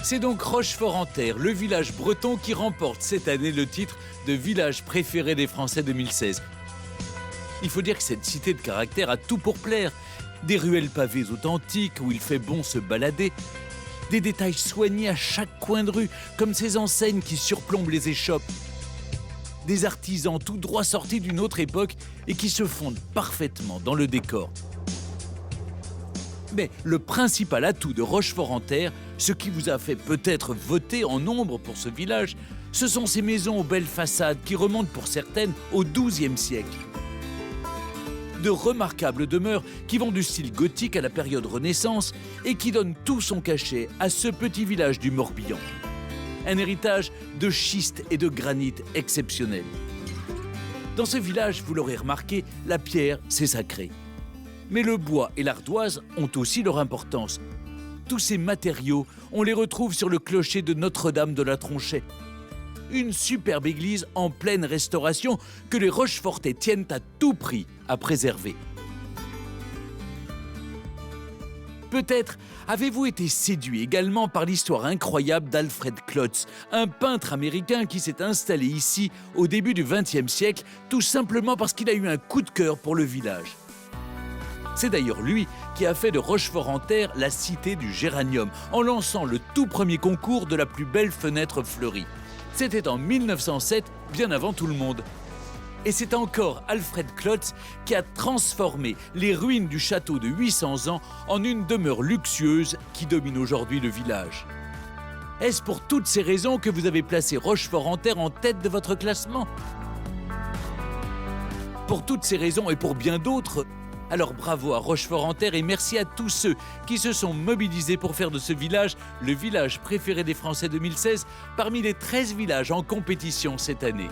C'est donc Rochefort-en-Terre, le village breton qui remporte cette année le titre de village préféré des Français 2016. Il faut dire que cette cité de caractère a tout pour plaire. Des ruelles pavées authentiques où il fait bon se balader, des détails soignés à chaque coin de rue, comme ces enseignes qui surplombent les échoppes, des artisans tout droit sortis d'une autre époque et qui se fondent parfaitement dans le décor. Mais le principal atout de Rochefort-en-Terre, ce qui vous a fait peut-être voter en nombre pour ce village, ce sont ces maisons aux belles façades qui remontent pour certaines au XIIe siècle. De remarquables demeures qui vont du style gothique à la période Renaissance et qui donnent tout son cachet à ce petit village du Morbihan. Un héritage de schiste et de granit exceptionnel. Dans ce village, vous l'aurez remarqué, la pierre, c'est sacré. Mais le bois et l'ardoise ont aussi leur importance. Tous ces matériaux, on les retrouve sur le clocher de Notre-Dame de la Tronchais. Une superbe église en pleine restauration que les Rochefortais tiennent à tout prix à préserver. Peut-être avez-vous été séduit également par l'histoire incroyable d'Alfred Klotz, un peintre américain qui s'est installé ici au début du XXe siècle, tout simplement parce qu'il a eu un coup de cœur pour le village. C'est d'ailleurs lui qui a fait de Rochefort-en-Terre la cité du géranium, en lançant le tout premier concours de la plus belle fenêtre fleurie. C'était en 1907, bien avant tout le monde. Et c'est encore Alfred Klotz qui a transformé les ruines du château de 800 ans en une demeure luxueuse qui domine aujourd'hui le village. Est-ce pour toutes ces raisons que vous avez placé Rochefort-en-Terre en tête de votre classement? Pour toutes ces raisons et pour bien d'autres, alors bravo à Rochefort-en-Terre et merci à tous ceux qui se sont mobilisés pour faire de ce village le village préféré des Français 2016 parmi les 13 villages en compétition cette année.